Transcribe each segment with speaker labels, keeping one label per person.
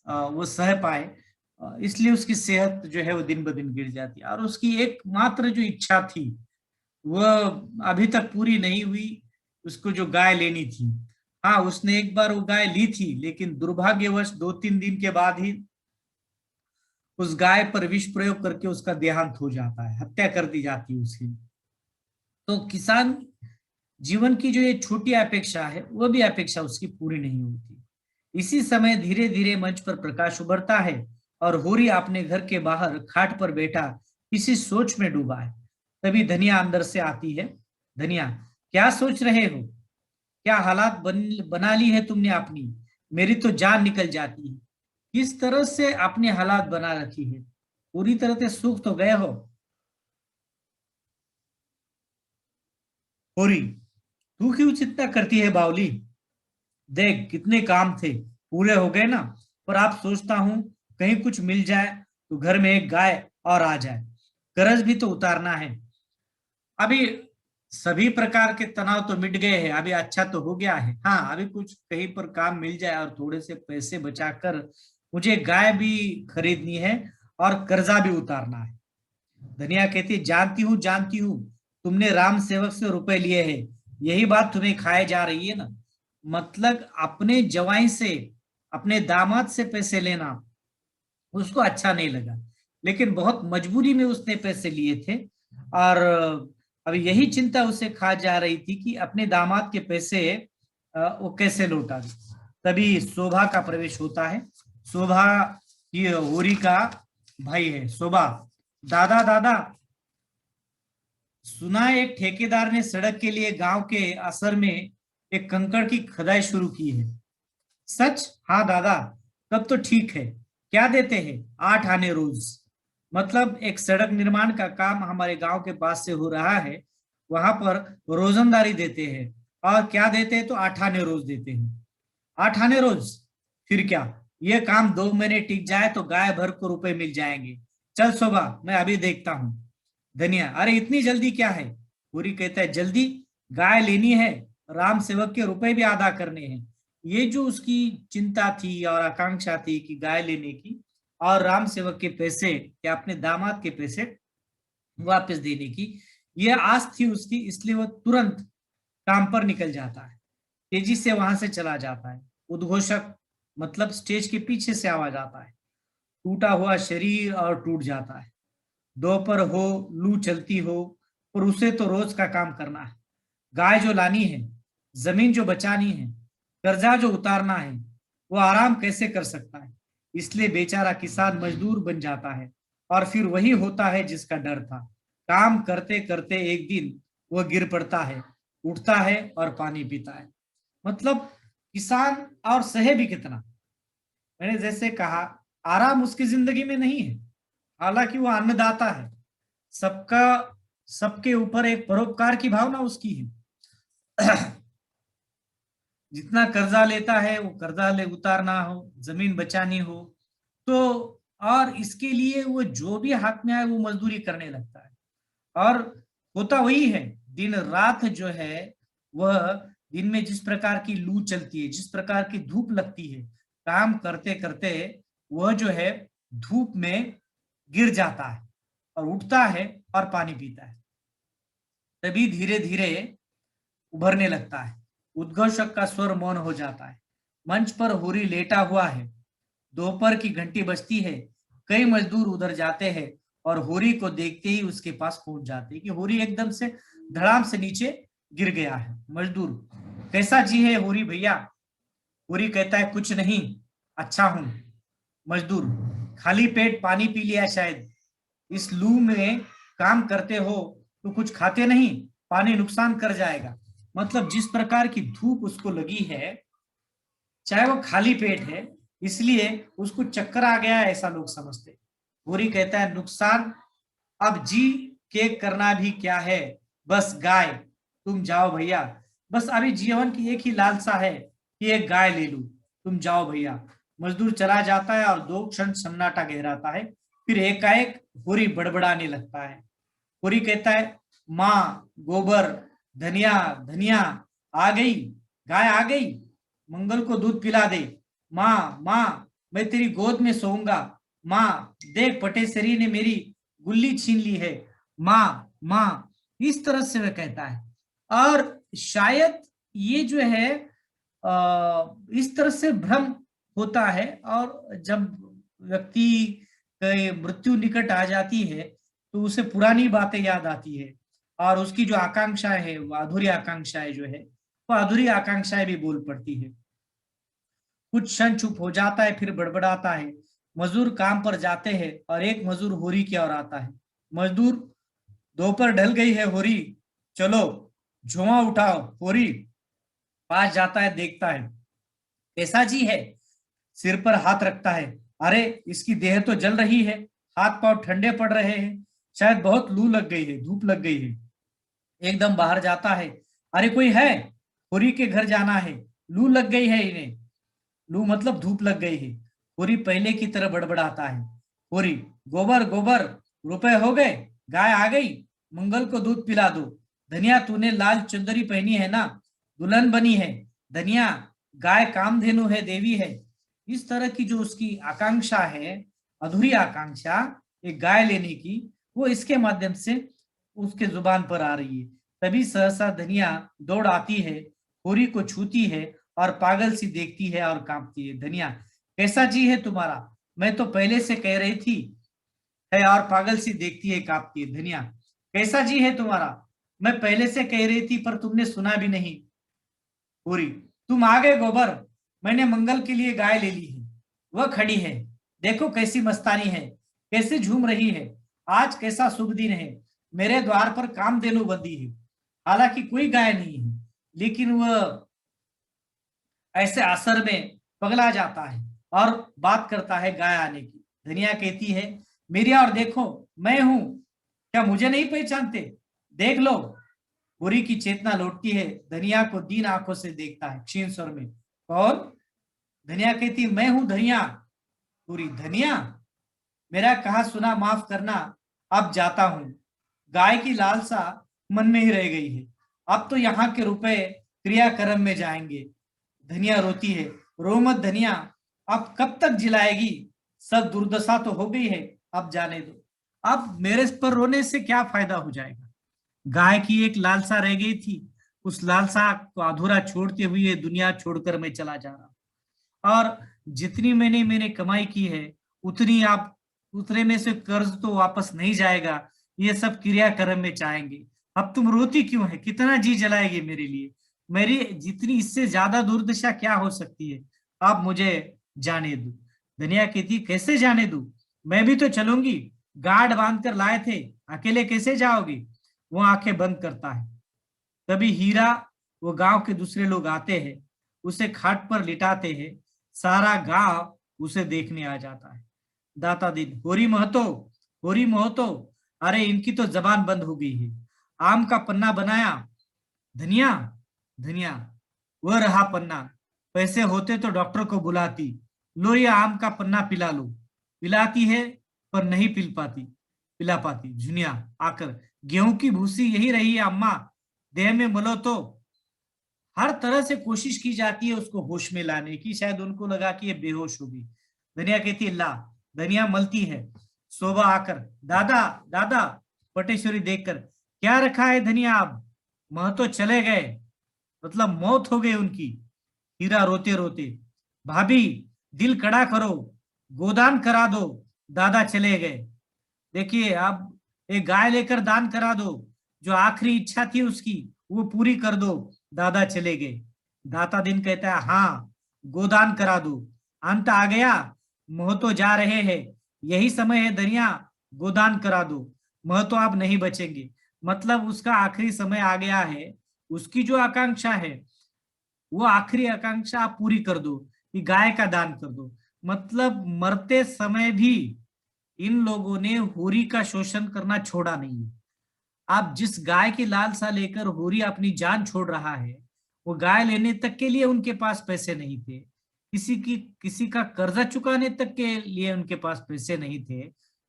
Speaker 1: वो सह पाए, इसलिए उसकी सेहत जो है वो दिन ब दिन गिर जाती है। और उसकी एकमात्र जो इच्छा थी वह अभी तक पूरी नहीं हुई, उसको जो गाय लेनी थी। हाँ, उसने एक बार वो गाय ली थी, लेकिन दुर्भाग्यवश 2-3 दिन के बाद ही उस गाय पर विष प्रयोग करके उसका देहांत हो जाता है, हत्या कर दी जाती है उसकी। तो किसान जीवन की जो ये छोटी अपेक्षा है, वो भी अपेक्षा उसकी पूरी नहीं होती। इसी समय धीरे धीरे मंच पर प्रकाश उभरता है और होरी अपने घर के बाहर खाट पर बैठा किसी सोच में डूबा है। तभी धनिया अंदर से आती है। धनिया, क्या सोच रहे हो? क्या हालात बना ली है तुमने अपनी? मेरी तो जान निकल जाती है। किस तरह से अपने हालात बना रखी है? पूरी तरह से सूख तो गए हो। होरी, तू क्यों चिंता करती है बावली? देख, कितने काम थे, पूरे हो गए ना। पर आप सोचता हूँ कहीं कुछ मिल जाए तो घर में एक गाय और आ जाए। कर्ज भी तो उतारना है। अभी सभी प्रकार के तनाव तो मिट गए हैं, अभी अच्छा तो हो गया है। हाँ, अभी कुछ कहीं पर काम मिल जाए और थोड़े से पैसे बचाकर मुझे गाय भी खरीदनी है और कर्जा भी उतारना है। धनिया कहती, जानती हूँ, तुमने राम सेवक से रुपए लिए हैं, यही बात तुम्हें खाए जा रही है ना। मतलब अपने जवाई से, अपने दामाद से पैसे लेना उसको अच्छा नहीं लगा, लेकिन बहुत मजबूरी में उसने पैसे लिए थे। और अब यही चिंता उसे खा जा रही थी कि अपने दामाद के पैसे वो कैसे लौटा दे। तभी शोभा का प्रवेश होता है। शोभा ये होरी का भाई है। शोभा, दादा दादा, सुना एक ठेकेदार ने सड़क के लिए गांव के असर में एक कंकड़ की खुदाई शुरू की है। सच? हाँ दादा, तब तो ठीक है। क्या देते हैं? 8 आने रोज। मतलब एक सड़क निर्माण का काम हमारे गांव के पास से हो रहा है, वहां पर रोजंदारी देते हैं। और क्या देते हैं? तो 8 आने रोज देते हैं। 8 आने रोज? फिर क्या, ये काम 2 महीने टिक जाए तो गाय भर को रुपए मिल जाएंगे। चल शोभा, मैं अभी देखता हूँ। धनिया, अरे इतनी जल्दी क्या है? पूरी कहता है, जल्दी, गाय लेनी है, राम सेवक के रुपए भी अदा करने हैं। ये जो उसकी चिंता थी और आकांक्षा थी कि गाय लेने की और राम सेवक के पैसे या अपने दामाद के पैसे वापस देने की, ये आस थी उसकी, इसलिए वो तुरंत काम पर निकल जाता है। तेजी से वहां से चला जाता है। उद्घोषक मतलब स्टेज के पीछे से आवाज आता है, टूटा हुआ शरीर और टूट जाता है। दोपहर हो, लू चलती हो, और उसे तो रोज का काम करना है। गाय जो लानी है, जमीन जो बचानी है, कर्जा जो उतारना है, वो आराम कैसे कर सकता है? इसलिए बेचारा किसान मजदूर बन जाता है। और फिर वही होता है जिसका डर था। काम करते करते एक दिन वो गिर पड़ता है, उठता है और पानी पीता है। मतलब किसान और सहे भी कितना। मैंने जैसे कहा, आराम उसकी जिंदगी में नहीं है, हालांकि वो अन्नदाता है। सबका सबके ऊपर एक परोपकार की भावना उसकी है। जितना कर्जा लेता है वो कर्जा ले उतारना हो, जमीन बचानी हो, तो और इसके लिए वो जो भी हाथ में आए वो मजदूरी करने लगता है। और होता वही है, दिन रात जो है वह, दिन में जिस प्रकार की लू चलती है, जिस प्रकार की धूप लगती है, काम करते करते वह जो है धूप में गिर जाता है और उठता है और पानी पीता है। तभी धीरे धीरे उभरने लगता है। उद्घोषक का स्वर मौन हो जाता है। मंच पर होरी लेटा हुआ है। दोपहर की घंटी बजती है। कई मजदूर उधर जाते हैं और होरी को देखते ही उसके पास पहुंच जाते हैं कि होरी एकदम से धड़ाम से नीचे गिर गया है। मजदूर, कैसा जी है होरी भैया? होरी कहता है, कुछ नहीं, अच्छा हूं। मजदूर, खाली पेट पानी पी लिया शायद। इस लू में काम करते हो तो कुछ खाते नहीं, पानी नुकसान कर जाएगा। मतलब जिस प्रकार की धूप उसको लगी है, चाहे वो खाली पेट है, इसलिए उसको चक्कर आ गया है, ऐसा लोग समझते। गोरी कहता है, नुकसान अब जी के करना भी क्या है, बस गाय, तुम जाओ भैया। बस अभी जीवन की एक ही लालसा है कि एक गाय ले लूं, तुम जाओ भैया। मजदूर चला जाता है और 2 क्षण सन्नाटा गहराता है। फिर एकाएक होरी बड़बड़ाने लगता है। होरी कहता है, माँ गोबर, धनिया धनिया आ गई, गाय आ गई, मंगल को दूध पिला दे। माँ माँ, मैं तेरी गोद में सोऊंगा। माँ देख, पटेश्वरी ने मेरी गुल्ली छीन ली है। माँ माँ, इस तरह से वह कहता है। और शायद ये जो है इस तरह से भ्रम होता है, और जब व्यक्ति की मृत्यु निकट आ जाती है तो उसे पुरानी बातें याद आती है, और उसकी जो आकांक्षा है, वो अधूरी आकांक्षाएं जो है, वो अधूरी आकांक्षाएं भी बोल पड़ती है। कुछ क्षण चुप हो जाता है, फिर बड़बड़ाता है। मजदूर काम पर जाते हैं और एक मजदूर होरी की ओर आता है। मजदूर, दोपहर ढल गई है होरी, चलो झुआ उठाओ। होरी पास जाता है, देखता है। कैसा जी है? सिर पर हाथ रखता है। अरे इसकी देह तो जल रही है, हाथ पांव ठंडे पड़ रहे हैं, शायद बहुत लू लग गई है, धूप लग गई है। एकदम बाहर जाता है। अरे कोई है? होरी के घर जाना है, लू लग गई है इन्हें। लू मतलब धूप लग गई है। होरी पहले की तरह बड़बड़ाता है। होरी, गोबर गोबर, रुपए हो गए, गाय आ गई, मंगल को दूध पिला दो। धनिया तूने लाल चुंदरी पहनी है ना, दुल्हन बनी है। धनिया, गाय कामधेनु है, देवी है। इस तरह की जो उसकी आकांक्षा है, अधूरी आकांक्षा एक गाय लेने की, वो इसके माध्यम से उसके जुबान पर आ रही है। तभी सहसा धनिया दौड़ आती है, होरी को छूती है और पागल सी देखती है और कांपती है। धनिया, कैसा जी है तुम्हारा? मैं तो पहले से कह रही थी है, और पागल सी देखती है, कांपती है। धनिया, कैसा जी है तुम्हारा? मैं पहले से कह रही थी पर तुमने सुना भी नहीं। पूरी, तुम आ गए गोबर, मैंने मंगल के लिए गाय ले ली है। वह खड़ी है, देखो कैसी मस्तानी है, कैसे झूम रही है। आज कैसा शुभ दिन है, मेरे द्वार पर कामधेनु बंधी है। हालांकि कोई गाय नहीं है, लेकिन वह ऐसे असर में पगला जाता है और बात करता है गाय आने की। धनिया कहती है, मेरी और देखो, मैं हूं, क्या मुझे नहीं पहचानते? देख लो। बुरी की चेतना लौटती है, धनिया को दीन आंखों से देखता है, क्षीण स्वर में। कौन? धनिया कहती, मैं हूं धनिया। पूरी, धनिया, मेरा कहा सुना माफ करना, अब जाता हूं। गाय की लालसा मन में ही रह गई है, अब तो यहाँ के रुपए क्रियाक्रम में जाएंगे। धनिया रोती है, रो मत धनिया, अब कब तक जिलाएगी? सब दुर्दशा तो हो गई है, अब जाने दो। अब मेरे पर रोने से क्या फायदा हो जाएगा? गाय की एक लालसा रह गई थी, उस लालसा को अधूरा छोड़ते हुए दुनिया छोड़कर मैं चला जा रहा। और जितनी मैंने कमाई की है, उतनी आप, उतने में से कर्ज तो वापस नहीं जाएगा, ये सब क्रियाक्रम में चाहेंगे। अब तुम रोती क्यों है? कितना जी जलाएगी मेरे लिए? मेरी जितनी, इससे ज्यादा दुर्दशा क्या हो सकती है? आप मुझे जाने दो। दुनिया कहती, कैसे जाने दू? मैं भी तो चलूंगी, गार्ड बांध कर लाए थे, अकेले कैसे जाओगी? वो आंखें बंद करता है। तभी हीरा, वो गांव के दूसरे लोग आते हैं, उसे खाट पर लिटाते हैं। सारा गांव उसे देखने आ जाता है। दाता दिन, होरी महतो, होरी महतो, अरे इनकी तो जबान बंद हो गई है। आम का पन्ना बनाया। धनिया, धनिया, वह रहा पन्ना, पैसे होते तो डॉक्टर को बुलाती। लो ये आम का पन्ना पिला लो। पिलाती है पर नहीं पिला पाती। झुनिया आकर, गेहूं की भूसी यही रही है अम्मा, देह में मलो तो। हर तरह से कोशिश की जाती है उसको होश में लाने की, शायद उनको लगा कि ये बेहोश होगी। धनिया कहती है ला। धनिया मलती है। शोभा आकर, दादा दादा। पटेश्वरी देखकर, क्या रखा है धनिया? अब महतो चले गए, मतलब मौत हो गई उनकी। हीरा रोते रोते, भाभी दिल कड़ा करो, गोदान करा दो, दादा चले गए। देखिए, अब एक गाय लेकर दान करा दो, जो आखिरी इच्छा थी उसकी वो पूरी कर दो, दादा चले गए। दाता दिन कहता है, हाँ गोदान करा दो, अंत आ गया, महतो जा रहे हैं, यही समय है धनिया, गोदान करा दो, महतो आप नहीं बचेंगे। मतलब उसका आखिरी समय आ गया है, उसकी जो आकांक्षा है वो आखिरी आकांक्षा आप पूरी कर दो, कि गाय का दान कर दो। मतलब मरते समय भी इन लोगों ने होरी का शोषण करना छोड़ा नहीं है। आप जिस गाय की लालसा लेकर होरी अपनी जान छोड़ रहा है, वो गाय लेने तक के लिए उनके पास पैसे नहीं थे, किसी का कर्जा चुकाने तक के लिए उनके पास पैसे नहीं थे।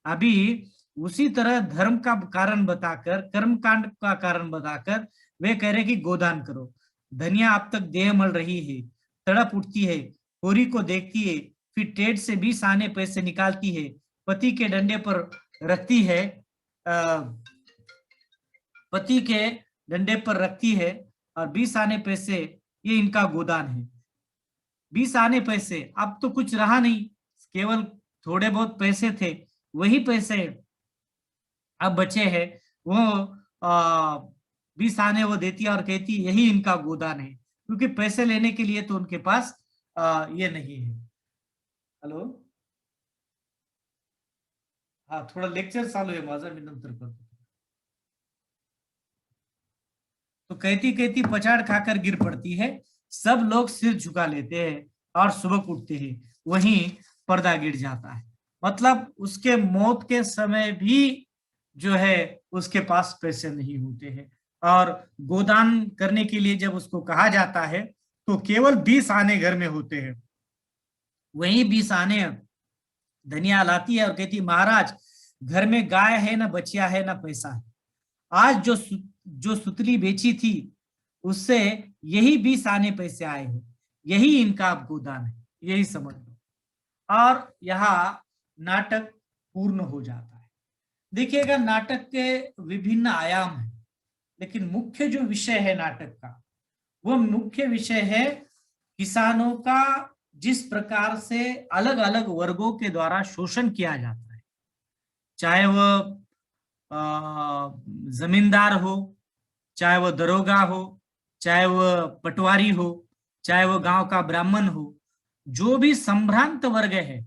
Speaker 1: अभी उसी तरह धर्म का कारण बताकर, कर्म कांड का कारण बताकर वे कह रहे कि गोदान करो। धनिया अब तक देह मल रही है, तड़प उठती है, होरी को देखती है, फिर टेढ़ से 20 आने पैसे निकालती है, पति के डंडे पर रखती है, पति के डंडे पर रखती है, और 20 आने पैसे ये इनका गोदान है। 20 आने पैसे, अब तो कुछ रहा नहीं, केवल थोड़े बहुत पैसे थे, वही पैसे अब बचे हैं। वो 20 आने वो देती है और कहती यही इनका गोदान है, क्योंकि पैसे लेने के लिए तो उनके पास ये नहीं है। हेलो, हाँ थोड़ा लेक्चर चालू है माझा, मी नंतर करतो। तो कहती कहती पछाड़ खाकर गिर पड़ती है, सब लोग सिर झुका लेते हैं और सुबह उठते हैं, वहीं पर्दा गिर जाता है। मतलब उसके मौत के समय भी जो है उसके पास पैसे नहीं होते हैं, और गोदान करने के लिए जब उसको कहा जाता है तो केवल 20 आने घर में होते हैं। वही 20 आने धनिया लाती है और कहती महाराज घर में गाय है ना बचिया है ना पैसा है, आज जो सुतली बेची थी उससे यही 20 आने पैसे आए हैं, यही इनका गोदान है, यही समझ लो। और यहाँ नाटक पूर्ण हो जाता है। देखिएगा नाटक के विभिन्न आयाम हैं, लेकिन मुख्य जो विषय है नाटक का, वो मुख्य विषय है किसानों का जिस प्रकार से अलग अलग वर्गों के द्वारा शोषण किया जाता है, चाहे वह जमींदार हो, चाहे वह दरोगा हो, चाहे वह पटवारी हो, चाहे वह गांव का ब्राह्मण हो, जो भी संभ्रांत वर्ग है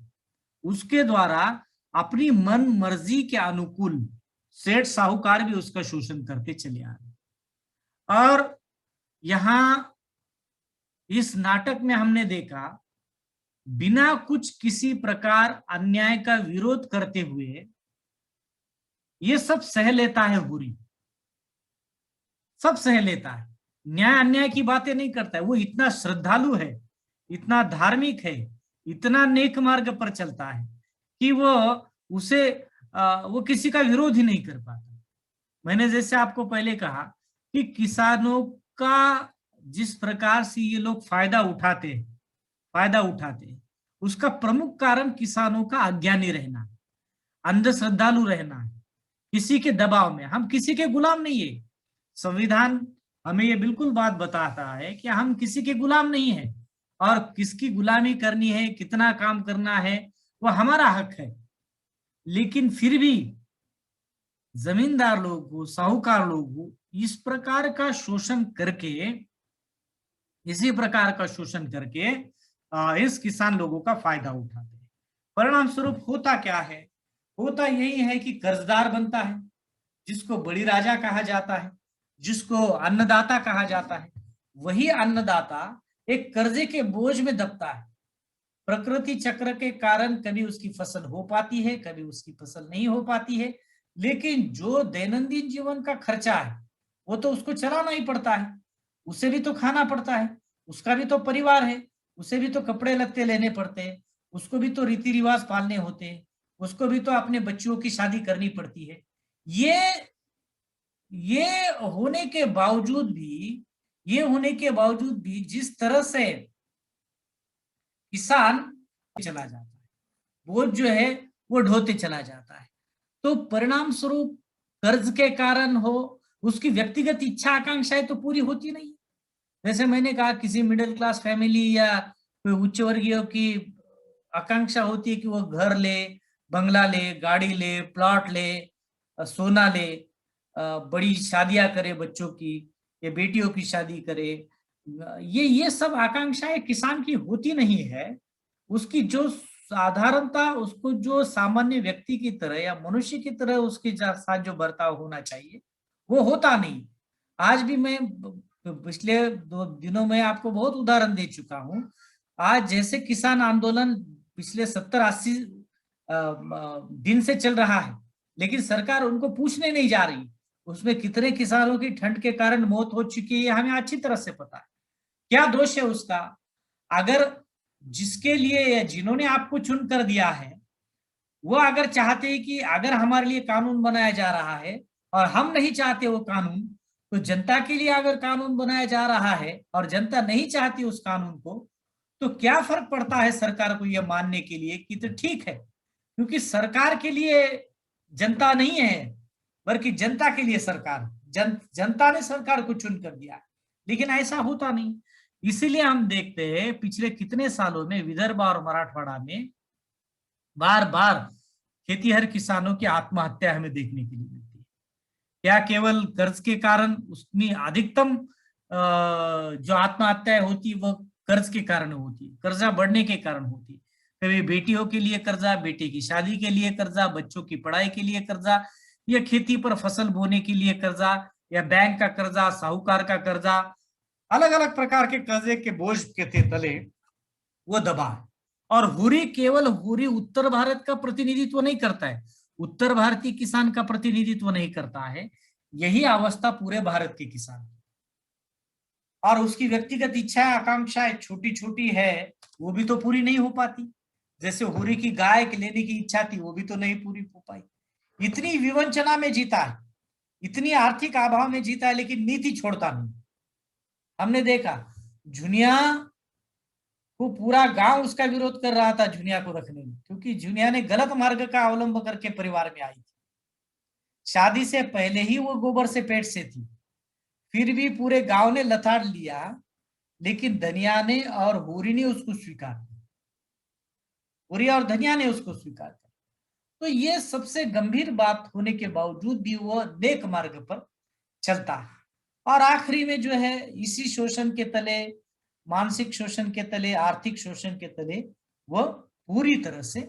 Speaker 1: उसके द्वारा अपनी मन मर्जी के अनुकूल सेठ साहूकार भी उसका शोषण करते चले आ रहे। और यहां इस नाटक में हमने देखा बिना कुछ किसी प्रकार अन्याय का विरोध करते हुए ये सब सह लेता है हुरी, सब सह लेता है, न्याय अन्याय की बातें नहीं करता है। वो इतना श्रद्धालु है, इतना धार्मिक है, इतना नेक मार्ग पर चलता है कि वो किसी का विरोध ही नहीं कर पाता। मैंने जैसे आपको पहले कहा कि किसानों का जिस प्रकार से ये लोग फायदा उठाते हैं, उसका प्रमुख कारण किसानों का अज्ञानी रहना, अंधश्रद्धालु रहना है, किसी के दबाव में। हम किसी के गुलाम नहीं है, संविधान हमें ये बिल्कुल बात बताता है कि हम किसी के गुलाम नहीं है, और किसकी गुलामी करनी है, कितना काम करना है, वो हमारा हक है। लेकिन फिर भी जमींदार लोग हो, साहूकार लोग हो, इस प्रकार का शोषण करके, इसी प्रकार का शोषण करके इस किसान लोगों का फायदा उठाते हैं। परिणाम स्वरूप होता क्या है? होता यही है कि कर्जदार बनता है, जिसको बड़ी राजा कहा जाता है, जिसको अन्नदाता कहा जाता है। वही अन्नदाता एक कर्जे के बोझ में दबता है। प्रकृति चक्र के कारण कभी उसकी फसल हो पाती है, कभी उसकी फसल नहीं हो पाती है, लेकिन जो दैनंदिन जीवन का खर्चा है वो तो उसको चलाना ही पड़ता है, उसे भी तो खाना पड़ता है, उसका भी तो परिवार है, उसे भी तो कपड़े लत्ते लेने पड़ते हैं, उसको भी तो रीति रिवाज पालने होते हैं, उसको भी तो अपने बच्चों की शादी करनी पड़ती है। ये होने के बावजूद भी जिस तरह से किसान चला जाता है, बोझ जो है वो ढोते चला जाता है, तो परिणाम स्वरूप कर्ज के कारण हो, उसकी व्यक्तिगत इच्छा आकांक्षाएं तो पूरी होती नहीं। जैसे मैंने कहा किसी मिडिल क्लास फैमिली या कोई उच्च वर्गीय की आकांक्षा होती है कि वो घर ले, बंगला ले, गाड़ी ले, प्लॉट ले, सोना ले, बड़ी शादियां करे बच्चों की, या बेटियों की शादी करे। ये सब आकांक्षाएं किसान की होती नहीं है। उसकी जो साधारणता, उसको जो सामान्य व्यक्ति की तरह या मनुष्य की तरह उसके साथ जो बर्ताव होना चाहिए वो होता नहीं। आज भी मैं पिछले 2 दिनों में आपको बहुत उदाहरण दे चुका हूं। आज जैसे किसान आंदोलन पिछले 70-80 दिन से चल रहा है, लेकिन सरकार उनको पूछने नहीं जा रही उसमें कितने किसानों की ठंड के कारण मौत हो चुकी है, हमें अच्छी तरह से पता है। क्या दोष है उसका? अगर जिसके लिए या जिन्होंने आपको चुन कर दिया है वो अगर चाहते हैं कि अगर हमारे लिए कानून बनाया जा रहा है और हम नहीं चाहते वो कानून, तो जनता के लिए अगर कानून बनाया जा रहा है और जनता नहीं चाहती उस कानून को, तो क्या फर्क पड़ता है सरकार को यह मानने के लिए कि तो ठीक है, क्योंकि सरकार के लिए जनता नहीं है, बल्कि जनता के लिए सरकार, जनता ने सरकार को चुन कर दिया। लेकिन ऐसा होता नहीं। इसीलिए हम देखते हैं पिछले कितने सालों में विदर्भ और मराठवाड़ा में बार बार खेतीहर किसानों की आत्महत्या हमें देखने के लिए मिलती है। क्या केवल कर्ज के कारण उसमें अधिकतम जो आत्महत्याएं होती वह कर्ज के कारण होती, कर्जा बढ़ने के कारण होती। कभी बेटियों के लिए कर्जा, बेटी की शादी के लिए कर्जा, बच्चों की पढ़ाई के लिए कर्जा, या खेती पर फसल बोने के लिए कर्जा, या बैंक का कर्जा, साहूकार का कर्जा, अलग अलग प्रकार के कर्जे के बोझ के तले वो दबा। और हुर्री केवल हुर्री उत्तर भारत का प्रतिनिधित्व नहीं करता है, उत्तर भारतीय किसान का प्रतिनिधित्व नहीं करता है। यही अवस्था पूरे भारत के किसान, और उसकी व्यक्तिगत इच्छाएं आकांक्षाएं छोटी छोटी है, वो भी तो पूरी नहीं हो पाती। जैसे हुर्री की गाय लेने की इच्छा थी, वो भी तो नहीं पूरी हो पाई। इतनी विवंचना में जीता है, इतनी आर्थिक अभाव में जीता है, लेकिन नीति छोड़ता नहीं। हमने देखा झुनिया को पूरा गांव उसका विरोध कर रहा था, झुनिया को रखने में, क्योंकि झुनिया ने गलत मार्ग का अवलंब करके परिवार में आई थी। शादी से पहले ही वो गोबर से पेट से थी, फिर भी पूरे गांव ने लथाड़ लिया, लेकिन धनिया ने और हुर्री ने उसको स्वीकार किया, हुर्री और धनिया ने उसको स्वीकार किया। तो ये सबसे गंभीर बात होने के बावजूद भी वो नेक मार्ग पर चलता है। और आखिरी में जो है इसी शोषण के तले, मानसिक शोषण के तले, आर्थिक शोषण के तले वो पूरी तरह से